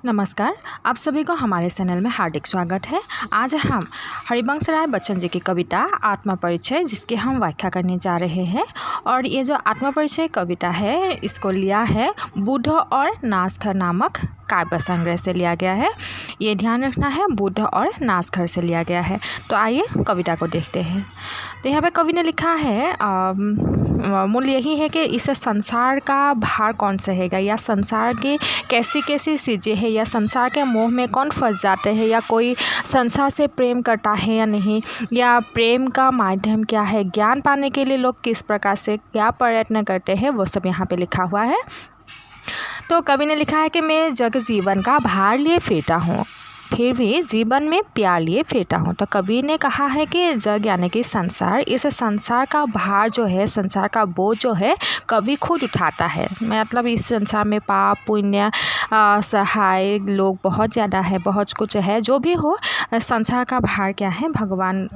नमस्कार। आप सभी को हमारे चैनल में हार्दिक स्वागत है। आज हम हरिवंश राय बच्चन जी की कविता आत्मा परिचय जिसकी हम व्याख्या करने जा रहे हैं। और ये जो आत्मा परिचय कविता है इसको लिया है बुद्ध और नासखर नामक काव्य संग्रह से लिया गया है। ये ध्यान रखना है, बुद्ध और नासखर से लिया गया है। तो आइए कविता को देखते हैं। तो यहाँ पे कवि ने लिखा है मूल यही है कि इस संसार का भार कौन सहेगा, या संसार की कैसी कैसी चीज़ें हैं, या संसार के मोह में कौन फंस जाते हैं, या कोई संसार से प्रेम करता है या नहीं, या प्रेम का माध्यम क्या है, ज्ञान पाने के लिए लोग किस प्रकार से क्या प्रयत्न करते हैं, वो सब यहाँ पे लिखा हुआ है। तो कवि ने लिखा है कि मैं जग जीवन का भार लिए फिरता हूँ, फिर भी जीवन में प्यार लिए फिरता हूँ। तो कवि ने कहा है कि जग यानी कि संसार, इस संसार का भार जो है, संसार का बोझ जो है कवि खुद उठाता है। मतलब इस संसार में पाप पुण्य सहाय लोग बहुत ज़्यादा है, बहुत कुछ है। जो भी हो, संसार का भार क्या है, भगवान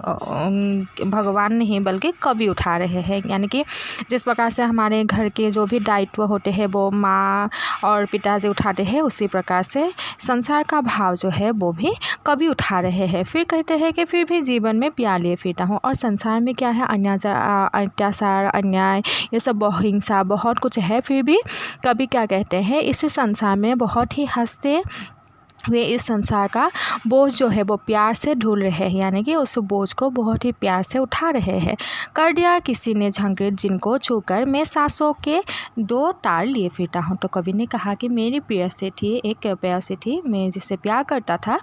नहीं बल्कि कवि उठा रहे हैं। यानी कि जिस प्रकार से हमारे घर के जो भी दायित्व होते हैं वो माँ और पिताजी उठाते हैं, उसी प्रकार से संसार का भाव जो है वो भी कवि उठा रहे हैं। फिर कहते हैं कि फिर भी जीवन में प्यार लिए फिरता हूँ। और संसार में क्या है, अत्याचार अन्याय ये सब हिंसा बहुत कुछ है। फिर भी कवि क्या कहते हैं, इस संसार में बहुत ही हंसते वे इस संसार का बोझ जो है वो प्यार से ढूल रहे हैं, यानी कि उस बोझ को बहुत ही प्यार से उठा रहे हैं। कर दिया किसी ने झंकृत जिनको छूकर मैं सांसों के दो तार लिए फिरता हूँ। तो कवि ने कहा कि मेरी प्रेयसी थी, एक प्रेयसी थी, मैं जिससे प्यार करता था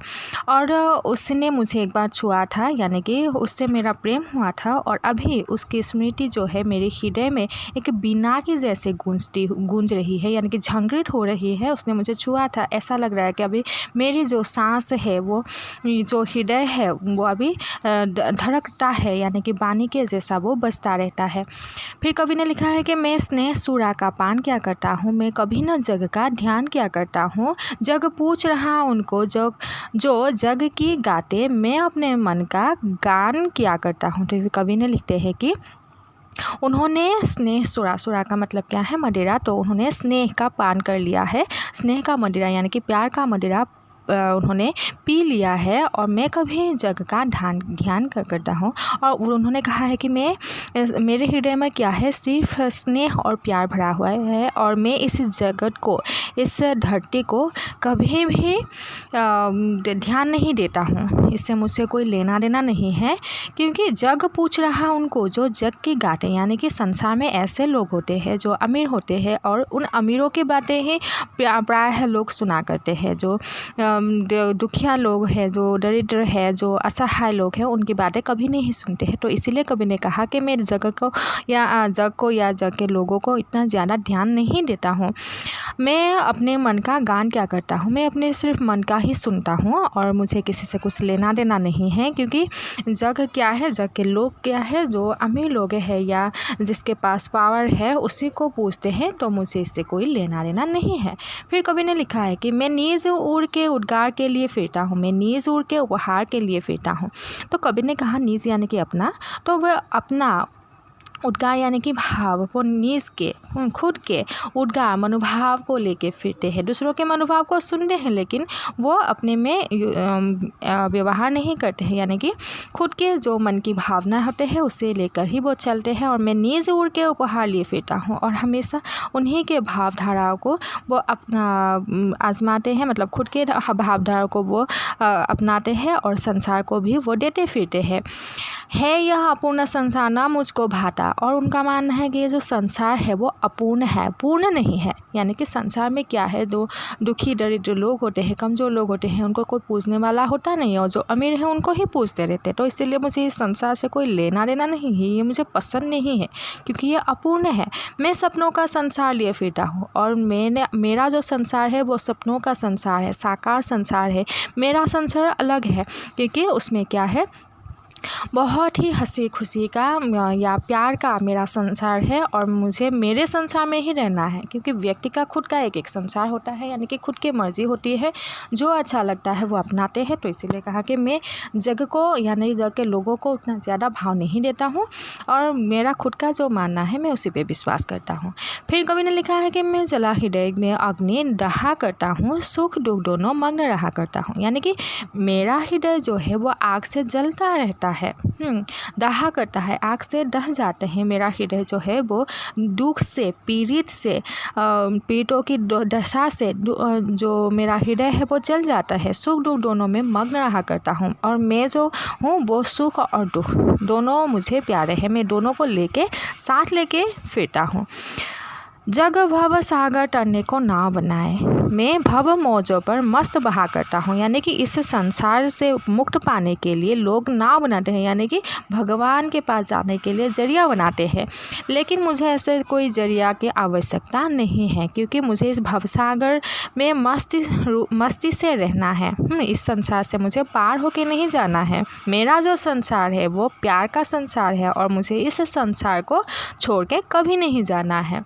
और उसने मुझे एक बार छुआ था, यानी कि उससे मेरा प्रेम हुआ था। और अभी उसकी स्मृति जो है मेरे हृदय में एक बीना की जैसे गूंज रही है, यानी कि झंकृत हो रही है। उसने मुझे छुआ था, ऐसा लग रहा है कि अभी मेरी जो सांस है, वो जो हृदय है वो अभी धड़कता है, यानी कि बानी के जैसा वो बजता रहता है। फिर कवि ने लिखा है कि मैं स्नेह सुरा का पान क्या करता हूँ, मैं कभी न जग का ध्यान क्या करता हूँ। जग पूछ रहा उनको जो जग की गाते, मैं अपने मन का गान क्या करता हूँ। तो कवि ने लिखते हैं कि उन्होंने स्नेह सुरा का मतलब क्या है, मदिरा। तो उन्होंने स्नेह का पान कर लिया है, स्नेह का मदिरा यानी कि प्यार का मदिरा उन्होंने पी लिया है। और मैं कभी जग का ध्यान करता हूँ। और उन्होंने कहा है कि मेरे हृदय में क्या है, सिर्फ स्नेह और प्यार भरा हुआ है। और मैं इस जगत को, इस धरती को कभी भी ध्यान नहीं देता हूँ, इससे मुझसे कोई लेना देना नहीं है। क्योंकि जग पूछ रहा उनको जो जग की गाते, यानी कि संसार में ऐसे लोग होते हैं जो अमीर होते हैं और उन अमीरों की बातें ही प्रायः लोग सुना करते हैं। जो दुखिया लोग हैं, जो दरिद्र है, जो असहाय लोग हैं, उनकी बातें कभी नहीं सुनते हैं। तो इसीलिए कवि ने कहा कि मैं जग को या जग के लोगों को इतना ज़्यादा ध्यान नहीं देता हूँ। मैं अपने मन का गान क्या करता हूँ, मैं अपने सिर्फ मन का ही सुनता हूँ और मुझे किसी से कुछ लेना देना नहीं है। क्योंकि जग क्या है, जग के लोग क्या है, जो अमीर लोग हैं या जिसके पास पावर है उसी को पूछते हैं। तो मुझे इससे कोई लेना देना नहीं है। फिर कवि ने लिखा है कि मैं नीज उड़ के उद्गार के लिए फिरता हूँ, मैं नीज उड़ के उपहार के लिए फिरता हूँ। तो कवि ने कहा नीज यानी कि अपना, तो वह अपना उद्गार यानी कि भाव, वो नीज के खुद के उद्गार मनोभाव को लेके फिरते हैं। दूसरों के मनोभाव को सुनते हैं लेकिन वो अपने में व्यवहार नहीं करते हैं, यानी कि खुद के जो मन की भावना होते हैं उसे लेकर ही वो चलते हैं। और मैं नीज उड़ के उपहार लिए फिरता हूँ, और हमेशा उन्हीं के भावधाराओं को वो अपना आजमाते हैं, मतलब खुद के भावधाराओं को वो अपनाते हैं और संसार को भी वो देते फिरते हैं। है यह अपूर्ण संसार ना मुझको भाता। और उनका मानना है कि ये जो संसार है वो अपूर्ण है, पूर्ण नहीं है। यानी कि संसार में क्या है, दो दुखी दरिद्र लोग होते हैं, कमज़ोर लोग होते हैं, उनको कोई पूछने वाला होता नहीं है, और जो अमीर है उनको ही पूछते रहते हैं। तो इसीलिए मुझे इस संसार से कोई लेना देना नहीं है, ये मुझे पसंद नहीं है क्योंकि ये अपूर्ण है। मैं सपनों का संसार लिए फिरता हूँ, और मेरा जो संसार है वो सपनों का संसार है, साकार संसार है। मेरा संसार अलग है क्योंकि उसमें क्या है, बहुत ही हंसी खुशी का या प्यार का मेरा संसार है और मुझे मेरे संसार में ही रहना है, क्योंकि व्यक्ति का खुद का एक संसार होता है, यानी कि खुद की मर्जी होती है, जो अच्छा लगता है वो अपनाते हैं। तो इसीलिए कहा कि मैं जग को यानी जग के लोगों को उतना ज़्यादा भाव नहीं देता हूँ और मेरा खुद का जो मानना है मैं उसी पे विश्वास करता हूँ। फिर कवि ने लिखा है कि मैं जला हृदय में अग्नि दहा करता हूँ, सुख दुख दोनों मग्न रहा करता हूँ। यानी कि मेरा हृदय जो है वो आग से जलता रहता है, दहा करता है, आग से दह जाते हैं। मेरा हृदय जो है वो दुख से पीड़ितों की दशा से जो मेरा हृदय है वो जल जाता है। सुख दुख दोनों में मग्न रहा करता हूँ और मैं जो हूँ वो सुख और दुख दोनों मुझे प्यारे हैं, मैं दोनों को साथ लेके फिरता हूँ। जग भव सागर तरने को नाव बनाए, मैं भव मौजों पर मस्त बहा करता हूँ। यानी कि इस संसार से मुक्त पाने के लिए लोग नाव बनाते हैं, यानी कि भगवान के पास जाने के लिए जरिया बनाते हैं, लेकिन मुझे ऐसे कोई जरिया की आवश्यकता नहीं है, क्योंकि मुझे इस भवसागर में मस्ती से रहना है। इस संसार से मुझे पार होके नहीं जाना है। मेरा जो संसार है वो प्यार का संसार है और मुझे इस संसार को छोड़ के कभी नहीं जाना है।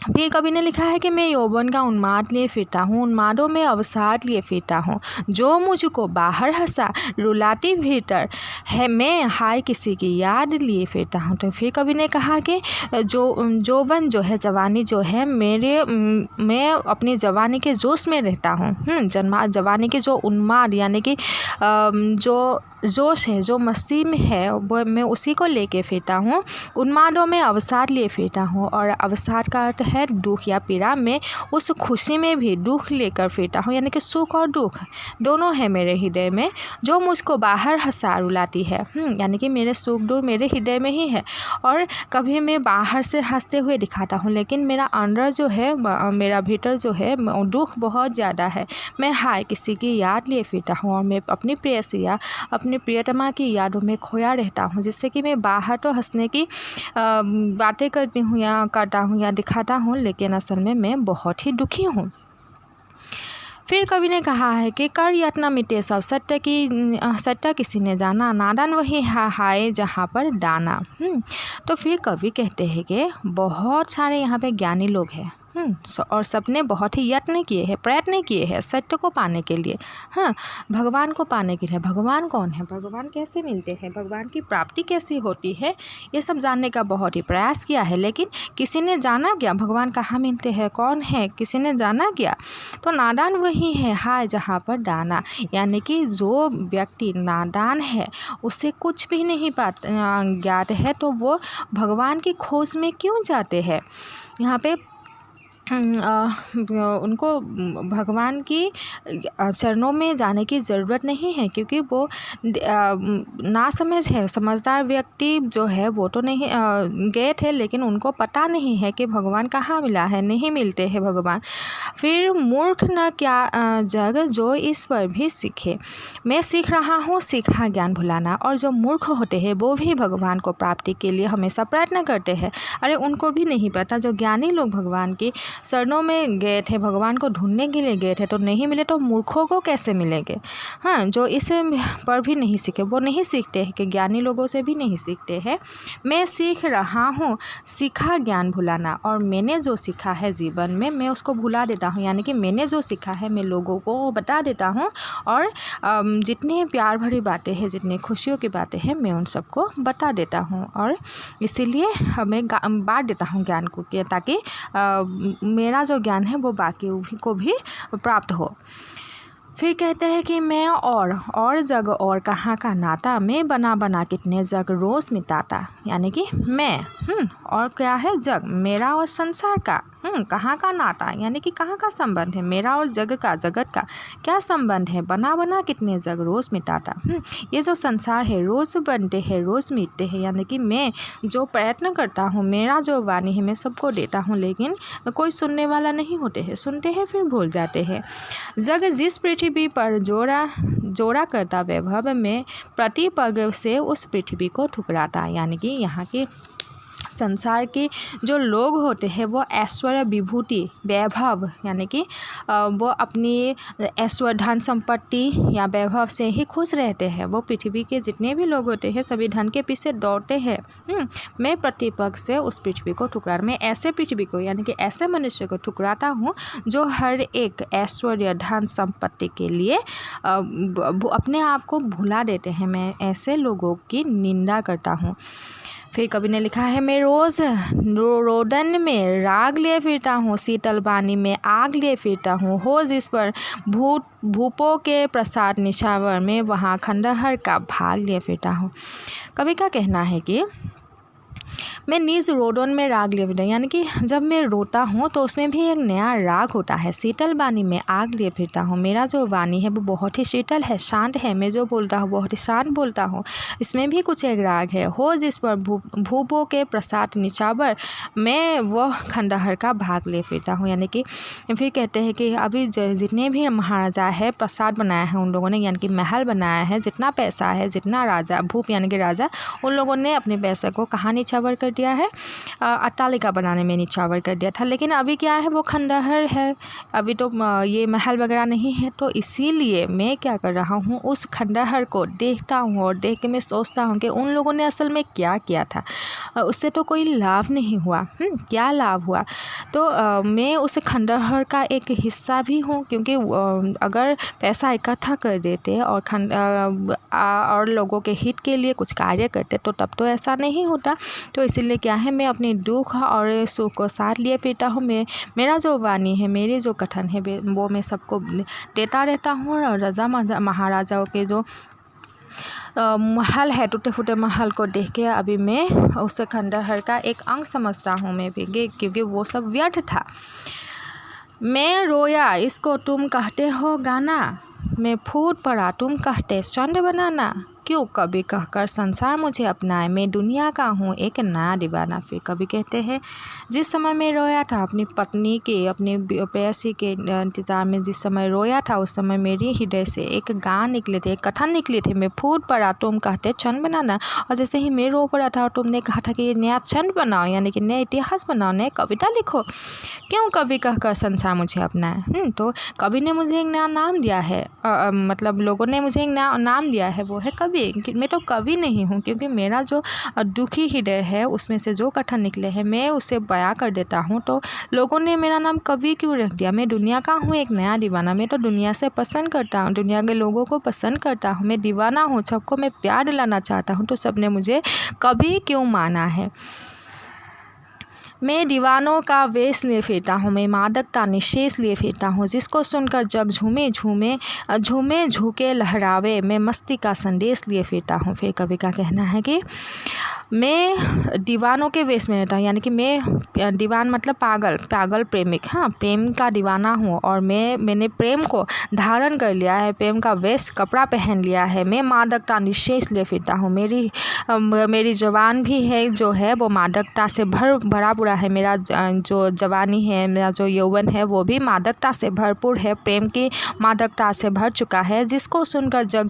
फिर कवि ने लिखा है कि मैं यौवन का उन्माद लिए फिरता हूँ, उन्मादों में अवसाद लिए फिरता हूँ, जो मुझको बाहर हंसा रुलाती भीतर है, मैं हाय किसी की याद लिए फिरता हूँ। तो फिर कवि ने कहा कि जौवन जो है, जवानी जो है, मैं अपनी जवानी के जोश में रहता हूँ। जवानी के जो उन्माद यानी कि जो जोश है, जो मस्ती में है, वो मैं उसी को लेके फिरता हूँ। उन्मादों में अवसाद लिए फिरता हूँ और अवसाद का अर्थ है दुख या पीड़ा। में उस खुशी में भी दुख लेकर फिरता हूँ, यानी कि सुख और दुख दोनों है मेरे हृदय में, जो मुझको बाहर हंसा रुलाती है। यानी कि मेरे सुख दुख मेरे हृदय में ही है और कभी मैं बाहर से हंसते हुए दिखाता हूँ, लेकिन मेरा अंदर जो है, मेरा भीतर जो है दुख बहुत ज़्यादा है। मैं हाय किसी की याद लिए फिरता हूँ और मैं अपनी प्रेयसी या अपने प्रियतमा की यादों में खोया रहता हूँ, जिससे कि मैं बाहर तो हंसने की बातें करती हूँ या करता हूँ या दिखाता हूँ, लेकिन असल में मैं बहुत ही दुखी हूँ। फिर कवि ने कहा है कि कर यत्न मिटे सब सत्य किसी ने जाना, नादान वही हाय जहाँ पर दाना। तो फिर कवि कहते हैं कि बहुत सारे यहाँ पे ज्ञानी लोग हैं और सबने बहुत ही यत्न किए हैं, प्रयत्न किए हैं सत्य को पाने के लिए, भगवान को पाने के लिए। भगवान कौन है, भगवान कैसे मिलते हैं, भगवान की प्राप्ति कैसी होती है, ये सब जानने का बहुत ही प्रयास किया है, लेकिन किसी ने जाना क्या भगवान कहाँ मिलते हैं, कौन है, किसी ने जाना क्या। तो नादान वही है हाय जहाँ पर दाना, यानी कि जो व्यक्ति नादान है उसे कुछ भी नहीं ज्ञात है, तो वो भगवान की खोज में क्यों जाते हैं। यहाँ पे उनको भगवान की चरणों में जाने की ज़रूरत नहीं है, क्योंकि वो नासमझ है। समझदार व्यक्ति जो है वो तो नहीं गए थे, लेकिन उनको पता नहीं है कि भगवान कहाँ मिला है, नहीं मिलते हैं भगवान। फिर मूर्ख न क्या जग जो इस पर भी सीखे, मैं सीख रहा हूँ सीखा ज्ञान भुलाना। और जो मूर्ख होते हैं वो भी भगवान को प्राप्ति के लिए हमेशा प्रयत्न करते हैं। अरे उनको भी नहीं पता, जो ज्ञानी लोग भगवान की शरणों में गए थे, भगवान को ढूंढने के लिए गए थे, तो नहीं मिले तो मूर्खों को कैसे मिलेंगे। जो इस पर भी नहीं सीखे, वो नहीं सीखते हैं कि ज्ञानी लोगों से भी नहीं सीखते हैं। मैं सीख रहा हूँ सीखा ज्ञान भुलाना, और मैंने जो सीखा है जीवन में मैं उसको भुला देता हूँ, यानी कि मैंने जो सीखा है मैं लोगों को बता देता हूँ, और जितने प्यार भरी बातें हैं, जितनी खुशियों की बातें हैं, मैं उन सबको बता देता हूँ, और इसीलिए मैं बांट देता हूँ ज्ञान को, ताकि मेरा जो ज्ञान है वो बाकी को भी प्राप्त हो। फिर कहते हैं कि मैं और जग और कहाँ का नाता, मैं बना कितने जग रोज़ मिटाता। यानी कि मैं और क्या है जग, मेरा और संसार का कहाँ का नाता, यानी कि कहाँ का संबंध है, मेरा और जगत का क्या संबंध है। बना कितने जग रोज़ मिटाता। ये जो संसार है रोज़ बनते हैं रोज़ मिटते हैं, यानी कि मैं जो प्रयत्न करता हूँ, मेरा जो वाणी है मैं सबको देता हूँ, लेकिन कोई सुनने वाला नहीं होते हैं, सुनते हैं फिर भूल जाते हैं। जग जिस पृथ्वी पर जोड़ा करता वैभव में प्रति पग से उस पृथ्वी को ठुकराता। यानी कि यहाँ की संसार के जो लोग होते हैं वो ऐश्वर्य विभूति वैभव यानी कि वो अपनी ऐश्वर्य धन संपत्ति या वैभव से ही खुश रहते हैं। वो पृथ्वी के जितने भी लोग होते हैं सभी धन के पीछे दौड़ते हैं। मैं प्रतिपक्ष से उस पृथ्वी को ठुकरा, मैं ऐसे पृथ्वी को यानी कि ऐसे मनुष्य को ठुकराता हूँ जो हर एक ऐश्वर्य धन संपत्ति के लिए अपने आप को भुला देते हैं। मैं ऐसे लोगों की निंदा करता हूँ। फिर कवि ने लिखा है, मैं रोज़ रोदन में राग लिए फिरता हूँ, शीतल पानी में आग लिए फिरता हूँ, हो जिस पर भूपों के प्रसाद निछावर में वहाँ खंडहर का भाग लिए फिरता हूँ। कवि का कहना है कि मैं निज रोदन में राग लिए फिरता हूँ, यानी कि जब मैं रोता हूँ तो उसमें भी एक नया राग होता है। शीतल वाणी में आग लिए फिरता हूँ, मेरा जो वाणी है वो बहुत ही शीतल है, शांत है। मैं जो बोलता हूँ बहुत ही शांत बोलता हूँ, इसमें भी कुछ एक राग है। हो जिस पर भूपों के प्रसाद निछावर मैं वो खंडहर का भाग लिए फिरता हूँ। यानी कि फिर कहते हैं कि अभी जितने भी महाराजा है प्रसाद बनाया है उन लोगों ने, यानी कि महल बनाया है, जितना पैसा है, जितना राजा भूप यानी कि राजा, उन लोगों ने अपने पैसे को कहाँ निछावर कर दिया है, अट्टालिका बनाने में निछावर कर दिया था। लेकिन अभी क्या है, वो खंडहर है, अभी तो ये महल वगैरह नहीं है। तो इसीलिए मैं क्या कर रहा हूँ, उस खंडहर को देखता हूँ और देख के मैं सोचता हूँ कि उन लोगों ने असल में क्या किया था, उससे तो कोई लाभ नहीं हुआ। क्या लाभ हुआ? तो मैं उस खंडहर का एक हिस्सा भी हूँ, क्योंकि अगर पैसा इकट्ठा कर देते और लोगों के हित के लिए कुछ कार्य करते तो तब तो ऐसा नहीं होता। तो इसीलिए क्या है, मैं अपने दुख और सुख को साथ लिए फिरता हूँ। मेरा जो वाणी है, मेरी जो कथन है वो मैं सबको देता रहता हूँ। और राजा महाराजाओं के जो महल है, टूटे फूटे महल को देख के अभी मैं उस खंडहर का एक अंग समझता हूँ मैं भी, क्योंकि वो सब व्यर्थ था। मैं रोया इसको तुम कहते हो गाना, मैं फूट पड़ा तुम कहते चंड बनाना, क्यों कभी कहकर संसार मुझे अपनाए, मैं दुनिया का हूँ एक नया दीवाना। फिर कभी कहते हैं, जिस समय मैं रोया था अपनी पत्नी के, अपनी प्रेयसी के इंतज़ार में जिस समय रोया था, उस समय मेरे हृदय से एक गान निकले थे, एक कथन निकले थे, मैं फूट पड़ा तुम कहते चंद बनाना। और जैसे ही मैं रो पड़ा था और तुमने कहा था कि ये नया चंद बनाओ, यानी कि नया इतिहास बनाओ, नया कविता लिखो, क्यों कभी कहकर संसार मुझे अपनाए। तो कवि ने मुझे एक नया नाम दिया है, मतलब लोगों ने मुझे एक नया नाम दिया है, वो है कवि। मैं तो कवि नहीं हूँ, क्योंकि मेरा जो दुखी हृदय है उसमें से जो कथन निकले हैं मैं उसे बयां कर देता हूँ। तो लोगों ने मेरा नाम कवि क्यों रख दिया? मैं दुनिया का हूँ एक नया दीवाना, मैं तो दुनिया से पसंद करता हूँ, दुनिया के लोगों को पसंद करता हूँ, मैं दीवाना हूँ, सबको मैं प्यार दिलाना चाहता हूँ। तो सबने मुझे कवि क्यों माना है? मैं दीवानों का वेश लिए फिरता हूँ, मैं मादकता निशेष लिए फिरता हूँ, जिसको सुनकर जग झूमे झूके लहरावे, मैं मस्ती का संदेश लिए फिरता हूँ। फिर कवि का कहना है कि मैं दीवानों के वेश में रहता हूँ, यानी कि मैं दीवान मतलब पागल प्रेमिक, हाँ, प्रेम का दीवाना हूँ। और मैंने प्रेम को धारण कर लिया है, प्रेम का वेश कपड़ा पहन लिया है। मैं मादकता निशेष लिए फिरता हूँ, मेरी जवान भी है जो है वो मादकता से भरा पूरा है। मेरा जो जवानी है, मेरा जो यौवन है वो भी मादकता से भरपूर है, प्रेम की मादकता से भर चुका है, जिसको सुनकर जग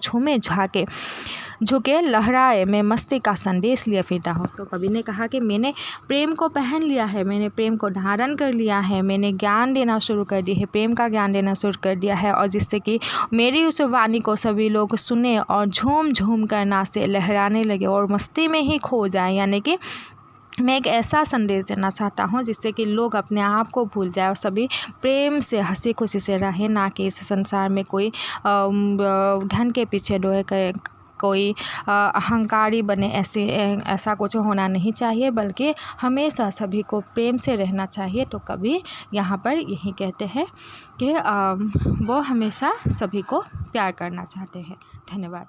झुके लहराए, मैं मस्ती का संदेश लिए फिरता हूँ। तो कवि ने कहा कि मैंने प्रेम को पहन लिया है, मैंने प्रेम को धारण कर लिया है, मैंने ज्ञान देना शुरू कर दिया है, प्रेम का ज्ञान देना शुरू कर दिया है, और जिससे कि मेरी उस वाणी को सभी लोग सुने और झूम कर नाचे, लहराने लगे और मस्ती में ही खो जाए। यानी कि मैं एक ऐसा संदेश देना चाहता हूँ जिससे कि लोग अपने आप को भूल जाए और सभी प्रेम से हंसी खुशी से रहें, ना कि इस संसार में कोई धन के पीछे डोए कोई अहंकारी बने, ऐसा कुछ होना नहीं चाहिए, बल्कि हमेशा सभी को प्रेम से रहना चाहिए। तो कवि यहाँ पर यही कहते हैं कि वो हमेशा सभी को प्यार करना चाहते हैं। धन्यवाद।